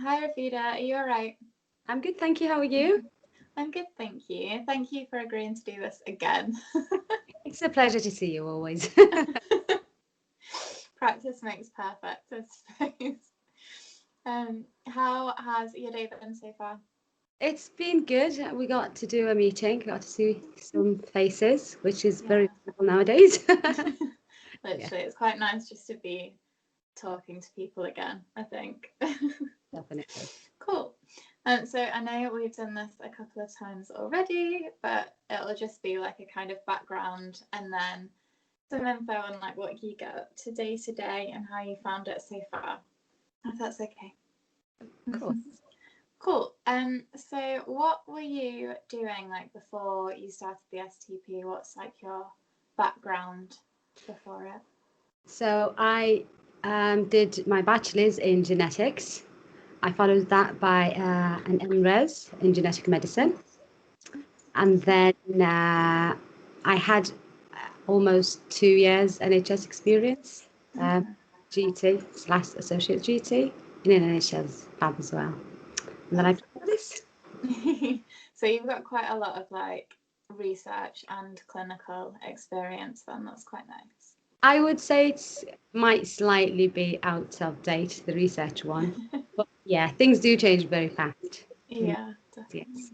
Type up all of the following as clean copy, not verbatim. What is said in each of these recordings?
Hi, Rofida. Are you all right? I'm good, thank you. How are you? I'm good, thank you. Thank you for agreeing to do this again. It's a pleasure to see you always. Practice makes perfect, I suppose. How has your day been so far? It's been good. We got to do a meeting, got to see some faces, which is very useful nowadays. Literally, it's quite nice just to be talking to people again, I think. Definitely. Cool. So I know we've done this a couple of times already, but it'll just be like a kind of background and then some info on like what you get up to day and how you found it so far, if that's okay. Cool. Cool. So what were you doing like before you started the STP? What's like your background before it? So I did my bachelor's in genetics. I followed that by an MRes in genetic medicine. And then I had almost 2 years NHS experience, GT/associate GT in an NHS lab as well. And then I found this. So you've got quite a lot of like research and clinical experience then. That's quite nice. I would say it might slightly be out of date, the research one. But yeah, things do change very fast. Yeah, definitely. Yes.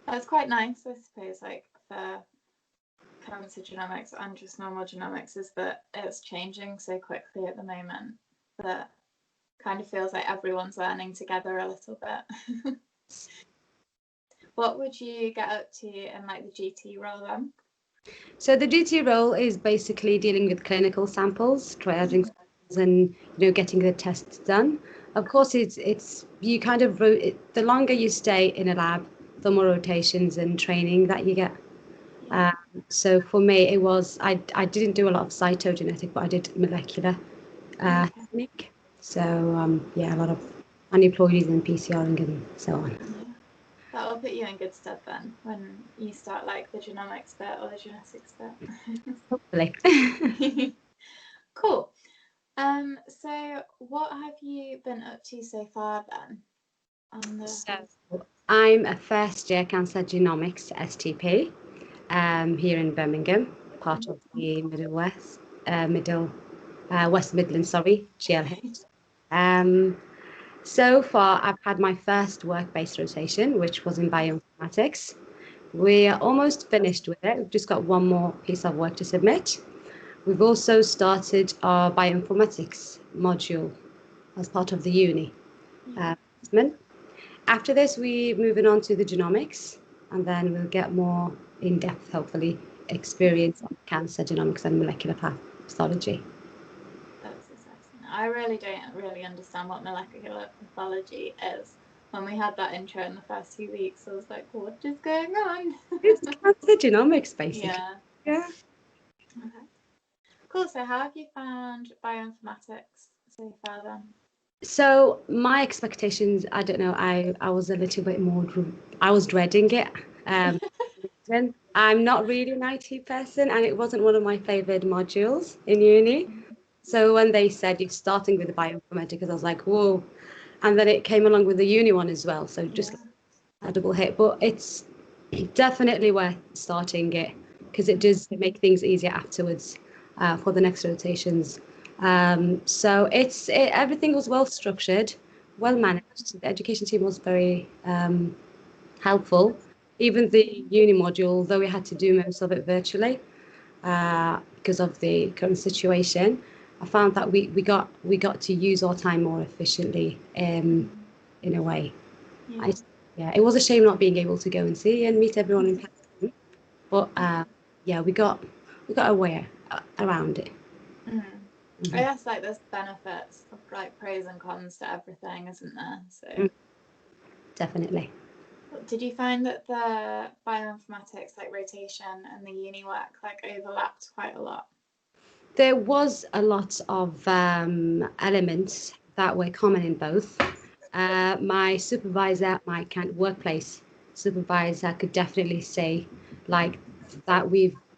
That's quite nice, I suppose, like for cancer genomics and just normal genomics, is that it's changing so quickly at the moment that kind of feels like everyone's learning together a little bit. What would you get up to in like the GT role then? So the GT role is basically dealing with clinical samples, triaging samples, and getting the tests done. Of course, it's you kind of the longer you stay in a lab, the more rotations and training that you get. So for me, it was I didn't do a lot of cytogenetic, but I did molecular technique. So a lot of aneuploidies and PCRing and so on. Yeah. That will put you in good stead then when you start like the genomics bit or the genetics bit. Hopefully. Cool. So what have you been up to so far then? So I'm a first year Cancer Genomics STP here in Birmingham, part of the West Midlands, GLH. So far, I've had my first work-based rotation, which was in Bioinformatics. We are almost finished with it. We've just got one more piece of work to submit. We've also started our Bioinformatics module as part of the uni. After this, we're moving on to the genomics, and then we'll get more in-depth, hopefully, experience on cancer genomics and molecular pathology. That's exciting. I really don't understand what molecular pathology is. When we had that intro in the first 2 weeks, I was like, what is going on? It's cancer genomics, basically. Yeah. Okay. Cool. So how have you found bioinformatics so far then? So my expectations, I don't know, I was a little bit more, I was dreading it. I'm not really an IT person, and it wasn't one of my favored modules in uni. So when they said you're starting with the bioinformatics, I was like, whoa. And then it came along with the uni one as well. So just a double hit. But it's definitely worth starting it because it does make things easier afterwards for the next rotations. So everything was well structured, well managed. The education team was very helpful. Even the uni module, although we had to do most of it virtually because of the current situation, I found that we got to use our time more efficiently in a way. It was a shame not being able to go and see and meet everyone in person, but we got a way around it. I guess like there's benefits of like pros and cons to everything, isn't there? So definitely. Did you find that the bioinformatics like rotation and the uni work like overlapped quite a lot? There was a lot of elements that were common in both. My supervisor, my kind of workplace supervisor, could definitely say like that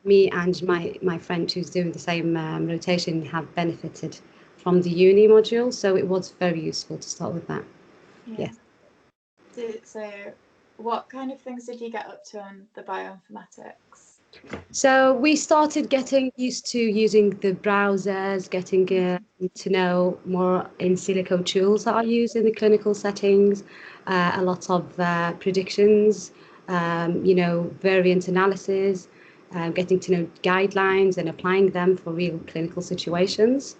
me and my friend who's doing the same rotation have benefited from the uni module, so it was very useful to start with that. Yes. So what kind of things did you get up to on the bioinformatics? So we started getting used to using the browsers, getting to know more in silico tools that are used in the clinical settings, a lot of predictions, variant analysis, getting to know guidelines and applying them for real clinical situations,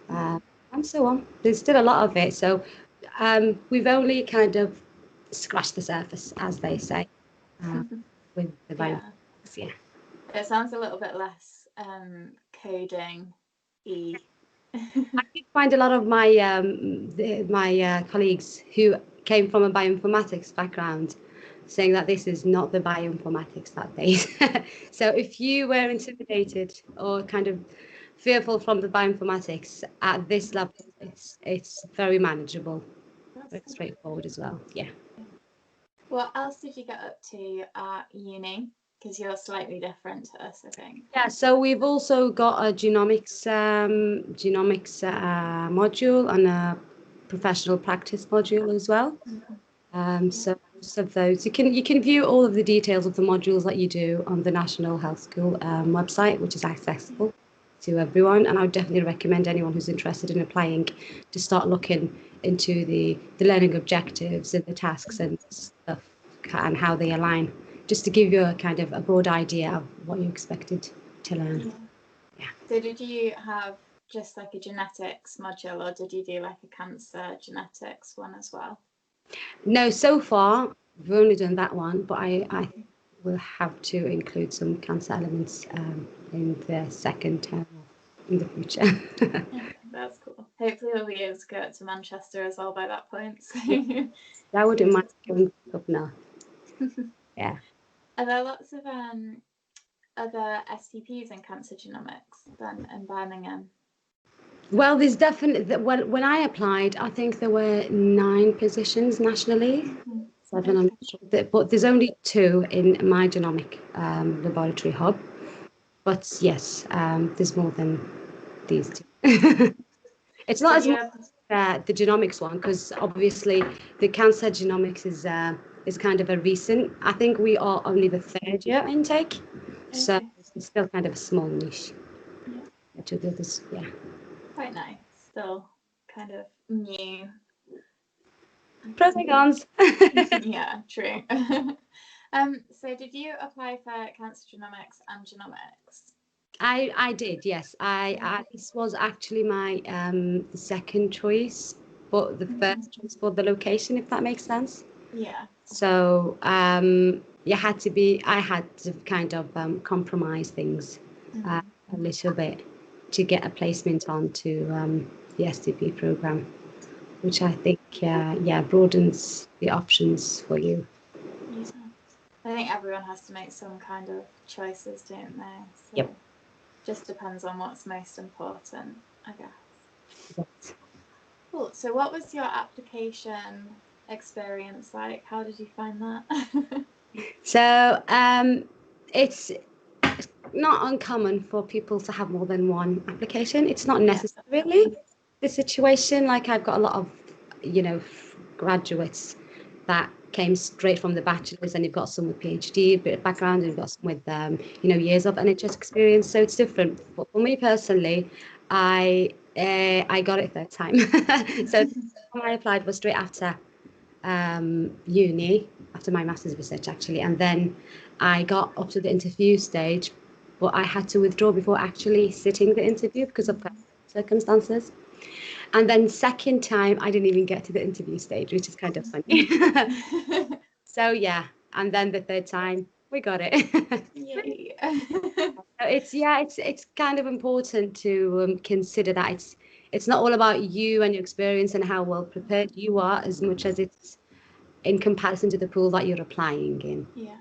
and so on. There's still a lot of it. So we've only kind of scratched the surface, as they say, with the bioinformatics, yeah. It sounds a little bit less coding-y. I did find a lot of my colleagues who came from a bioinformatics background saying that this is not the bioinformatics that they. So if you were intimidated or kind of fearful from the bioinformatics at this level, it's very manageable, very straightforward as well. Yeah. What else did you get up to at uni? Because you're slightly different to us, I think. Yeah, so we've also got a genomics module and a professional practice module as well. So most of those you can view all of the details of the modules that you do on the National Health School website, which is accessible to everyone. And I would definitely recommend anyone who's interested in applying to start looking into the learning objectives and the tasks and stuff and how they align, just to give you a kind of a broad idea of what you expected to learn. Yeah. So did you have just like a genetics module, or did you do like a cancer genetics one as well? No, so far we've only done that one, but I will have to include some cancer elements in the second term in the future. That's cool. Hopefully we'll be able to go to Manchester as well by that point. So. I wouldn't mind going up now. Yeah. Are there lots of other STPs in cancer genomics than in Birmingham? Well, there's definitely, when I applied, I think there were 9 positions nationally. 7, I'm not sure, but there's only 2 in my genomic laboratory hub. But yes, there's more than these 2. It's not as much the genomics one, because obviously the cancer genomics is kind of a recent. I think we are only the 3rd year intake, so it's still kind of a small niche. Yeah. To the others, yeah. Quite nice. Still kind of new. Pros and cons. Yeah, true. So did you apply for Cancer Genomics and Genomics? I did, yes. This was actually my second choice, but the first choice for the location, if that makes sense. Yeah. So I had to kind of compromise things a little bit to get a placement onto the STP program, which I think broadens the options for you. Yeah. I think everyone has to make some kind of choices, don't they? So Yep. Just depends on what's most important, I guess. Yes. Cool. So what was your application experience like? How did you find that? So it's not uncommon for people to have more than one application. It's not necessarily the situation. Like I've got a lot of, graduates that came straight from the bachelor's, and you've got some with PhD background, and you've got some with, years of NHS experience. So it's different. But for me personally, I got it 3rd time. So when I applied was straight after uni, after my master's research actually, and then I got up to the interview stage, but I had to withdraw before actually sitting the interview because of circumstances. And then second time I didn't even get to the interview stage, which is kind of funny. So yeah, and then the 3rd time we got it. Yay. It's kind of important to consider that it's not all about you and your experience and how well prepared you are, as much as it's in comparison to the pool that you're applying in. Yeah.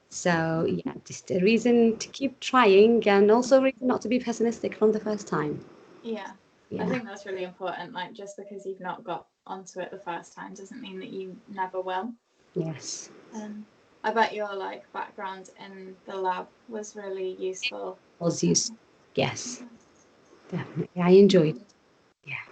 So yeah, just a reason to keep trying, and also a reason not to be pessimistic from the first time. Yeah. I think that's really important. Like, just because you've not got onto it the first time doesn't mean that you never will. Yes. I bet your background in the lab was really useful. Was useful. Yes. Definitely. I enjoyed it. Yeah.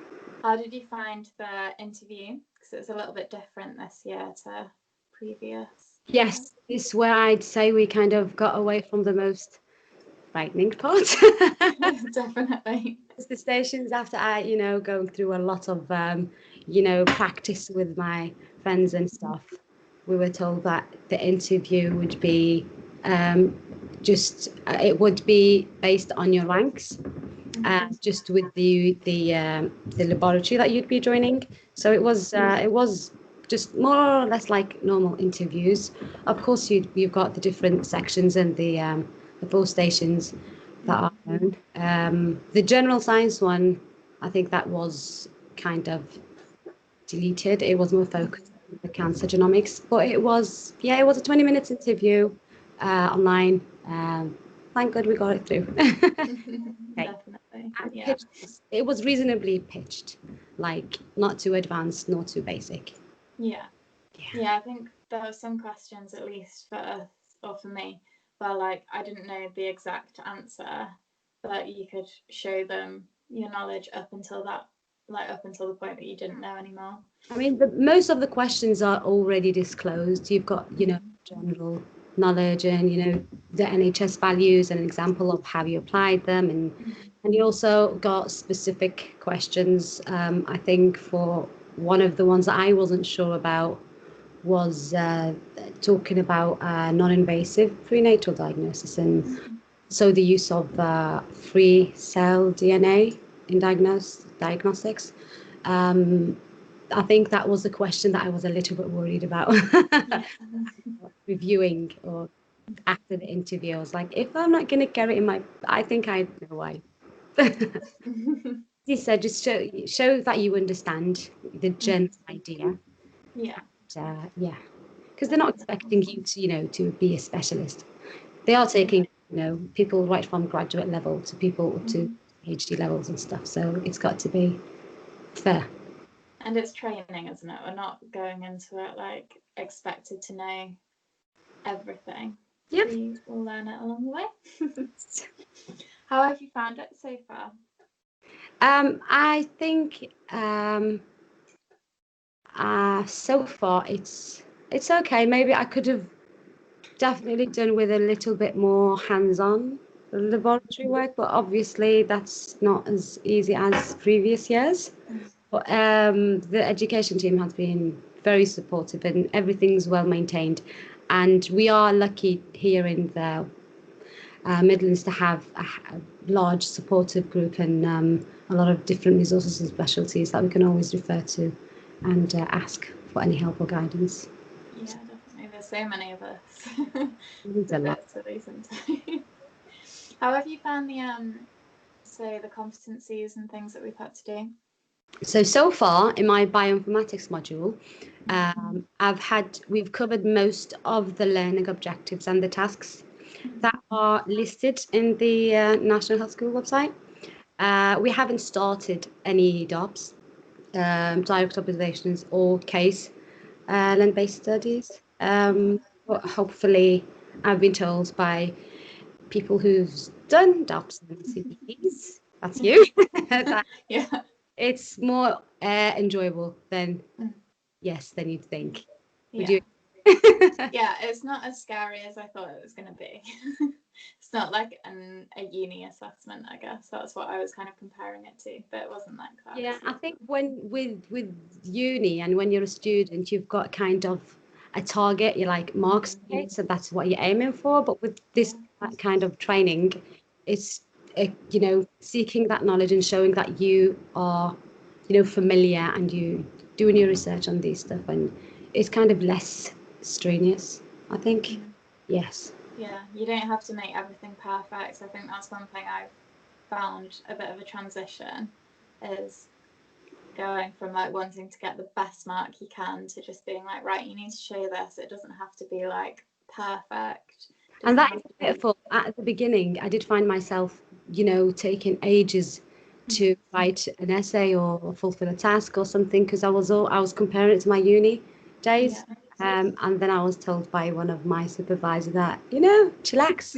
How did you find the interview? Because because it's a little bit different this year to previous. Yes, it's where I'd say we kind of got away from the most frightening part. Definitely. The stations after I, going through a lot of, practice with my friends and stuff, we were told that the interview would be it would be based on your ranks, just with the laboratory that you'd be joining. So it was just more or less like normal interviews. Of course, you've got the different sections and the 4 stations that are known. The general science one, I think that was kind of deleted. It was more focused on the cancer genomics, but it was a 20 minutes interview online. Thank God we got it through. Definitely. It was reasonably pitched, like not too advanced, not too basic. Yeah, I think there were some questions, at least for us or for me, where like I didn't know the exact answer, but you could show them your knowledge up until the point that you didn't know anymore. I mean, most of the questions are already disclosed. You've got, general knowledge and, the NHS values and an example of how you applied them. And you also got specific questions. I think for one of the ones that I wasn't sure about was talking about non-invasive prenatal diagnosis. And so the use of free cell DNA in diagnostics. I think that was the question that I was a little bit worried about reviewing or after the interview. I was like, if I'm not going to get it I think I know why. He said, just show that you understand the general idea. Yeah. Because they're not expecting you to, to be a specialist. They are taking, people right from graduate level to people up to PhD levels and stuff. So it's got to be fair. And it's training, isn't it? We're not going into it like expected to know everything. Yep. We will learn it along the way. How have you found it so far? I think so far it's okay. Maybe I could have definitely done with a little bit more hands-on laboratory work, but obviously that's not as easy as previous years. But the education team has been very supportive and everything's well maintained. And we are lucky here in the Midlands to have a large supportive group and a lot of different resources and specialties that we can always refer to and ask for any help or guidance. Yeah, definitely. There's so many of us. It's a lot. How have you found the competencies and things that we've had to do? So far in my bioinformatics module, we've covered most of the learning objectives and the tasks that are listed in the National Health School website. We haven't started any DOPS, direct observations or case land-based studies. But hopefully, I've been told by people who've done DOPS and CPDs, that's you, that it's more enjoyable than you'd think. Would you? Yeah, it's not as scary as I thought it was going to be. It's not like a uni assessment, I guess. That's what I was kind of comparing it to, but it wasn't like that. Yeah, I think with uni and when you're a student, you've got kind of a target, you like marks, so that's what you're aiming for. But with this kind of training, it's seeking that knowledge and showing that you are familiar and you doing your research on these stuff, and it's kind of less strenuous, I think. Yes. Yeah, you don't have to make everything perfect. I think that's one thing I've found a bit of a transition, is going from like wanting to get the best mark you can to just being like, right, you need to show this. It doesn't have to be like perfect. And that is beautiful. At the beginning, I did find myself, taking ages to write an essay or fulfill a task or something, because I was comparing it to my uni days. And then I was told by one of my supervisors that, chillax.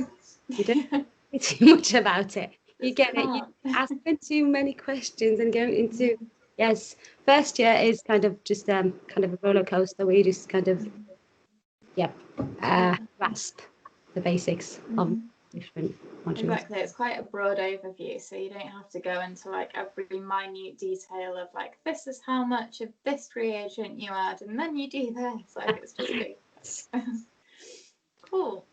You don't think too much about it. You get it. You asking too many questions and going into Yes, first year is kind of just kind of a roller coaster where you just kind of grasp the basics of different modules. Exactly, it's quite a broad overview, so you don't have to go into like every minute detail of like this is how much of this reagent you add, and then you do this. Like it's just basic. Cool.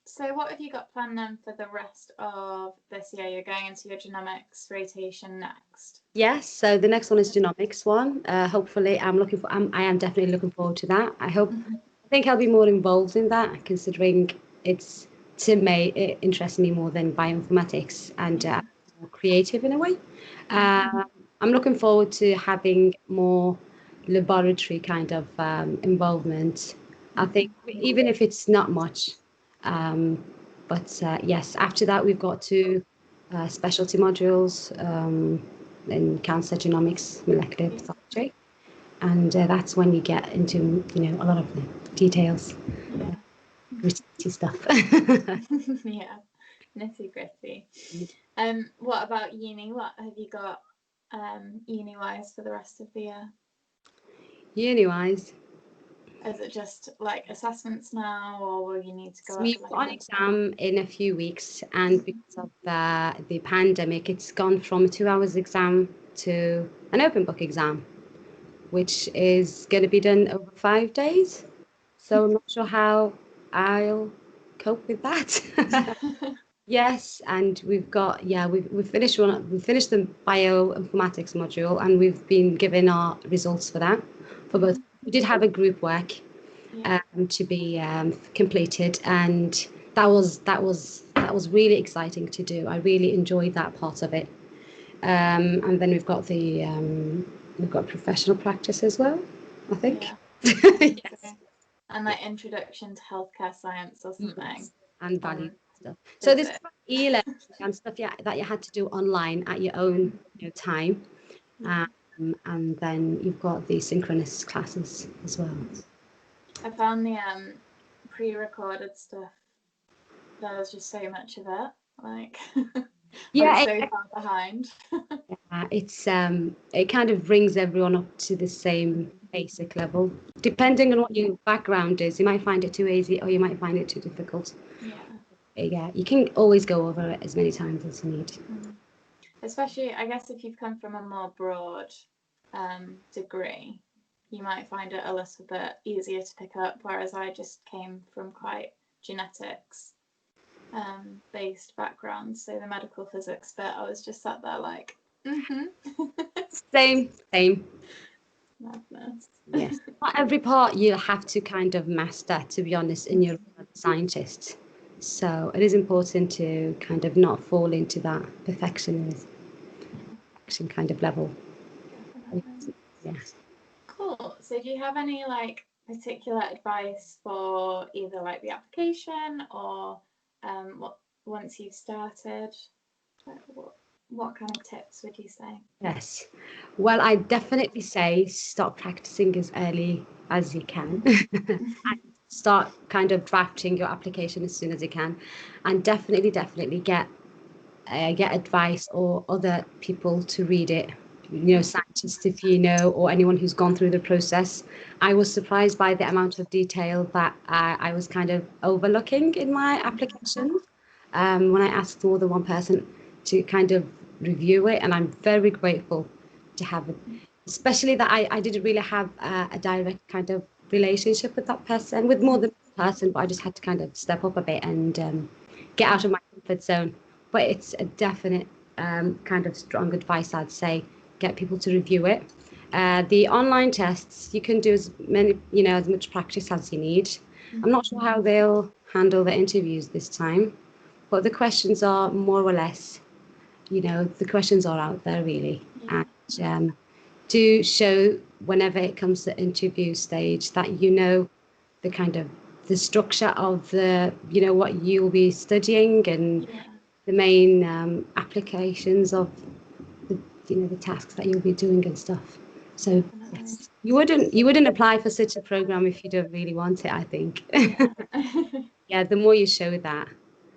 So what have you got planned then for the rest of this year? You're going into your genomics rotation next. Yes, so the next one is genomics one. Hopefully, I am definitely looking forward to that. I think I'll be more involved in that, considering it interests me more than bioinformatics and more creative in a way. I'm looking forward to having more laboratory kind of involvement. I think even if it's not much, but yes, after that we've got two specialty modules in Cancer Genomics, molecular pathology, and that's when you get into a lot of the details, gritty stuff. Yeah, nitty gritty. What about uni? What have you got uni wise for the rest of the year? Uni wise, is it just like assessments now, or will you need to go? We've got an exam in a few weeks, and because of the pandemic, it's gone from a 2 hours exam to an open book exam, which is going to be done over 5 days. So I'm not sure how I'll cope with that. Yes, and we've got we've finished the bioinformatics module, and we've been given our results for that. For both, we did have a group work to be completed, and that was really exciting to do. I really enjoyed that part of it. And then we've got professional practice as well, I think. Yes. And like introduction to healthcare science or something. And value stuff. So there's e-learning and stuff that you had to do online at your own time. And then you've got the synchronous classes as well. I found the pre-recorded stuff. There was just so much of it. Like I'm so far behind. It's it kind of brings everyone up to the same basic level. Depending on what your background is, you might find it too easy or you might find it too difficult. Yeah, you can always go over it as many times as you need. Especially, I guess, if you've come from a more broad degree, you might find it a little bit easier to pick up, whereas I just came from quite genetics based background. So the medical physics bit, I was just sat there like, Same. Madness. Yes. Not every part you have to kind of master, to be honest, in your scientist. So it is important to kind of not fall into that perfection kind of level. Yeah. Cool. So do you have any like particular advice for either like the application or once you've started? What kind of tips would you say? Yes. Well, I definitely say start practicing as early as you can. And start kind of drafting your application as soon as you can, and definitely get advice or other people to read it. Scientists, if or anyone who's gone through the process. I was surprised by the amount of detail that I was kind of overlooking in my application when I asked more than one person to kind of review it, and I'm very grateful to have it, especially that I didn't really have a direct kind of relationship with that person, with more than one person, but I just had to kind of step up a bit and get out of my comfort zone. But it's a definite kind of strong advice, I'd say. Get people to review it. The online tests, you can do as much practice as you need. I'm not sure how they'll handle the interviews this time, but the questions are more or less, the questions are out there really. And to show whenever it comes to interview stage that the kind of the structure of the, what you'll be studying and the main applications of the tasks that you'll be doing and stuff. So yes, you wouldn't apply for such a program if you don't really want it, I think. Yeah, the more you show that,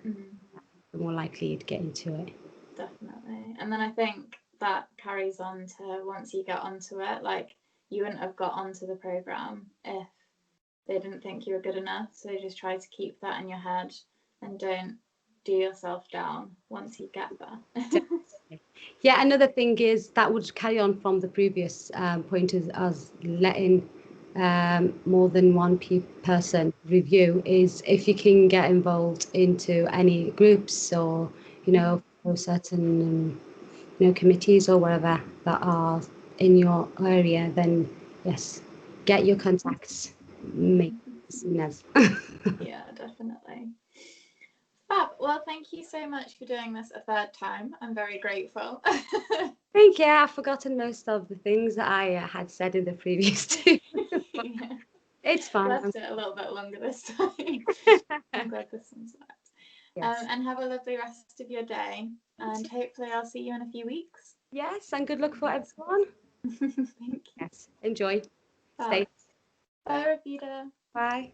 the more likely you'd get into it. Definitely. And then I think that carries on to once you get onto it. Like, you wouldn't have got onto the program if they didn't think you were good enough. So just try to keep that in your head and don't do yourself down once you get there. Yeah, another thing is that would carry on from the previous point is as letting more than one person review is if you can get involved into any groups or, or certain, committees or whatever that are in your area, then yes, get your contacts made as soon as. Yeah, definitely. Fab. Well, thank you so much for doing this a third time. I'm very grateful. Thank you. I've forgotten most of the things that I had said in the previous two. Yeah. It's fine. Left it a little bit longer this time. I'm glad this one's worked. Yes. And have a lovely rest of your day. And hopefully I'll see you in a few weeks. Yes, and good luck for everyone. Thank you. Yes, enjoy. Bye. Stay. Bye, Rofida. Bye.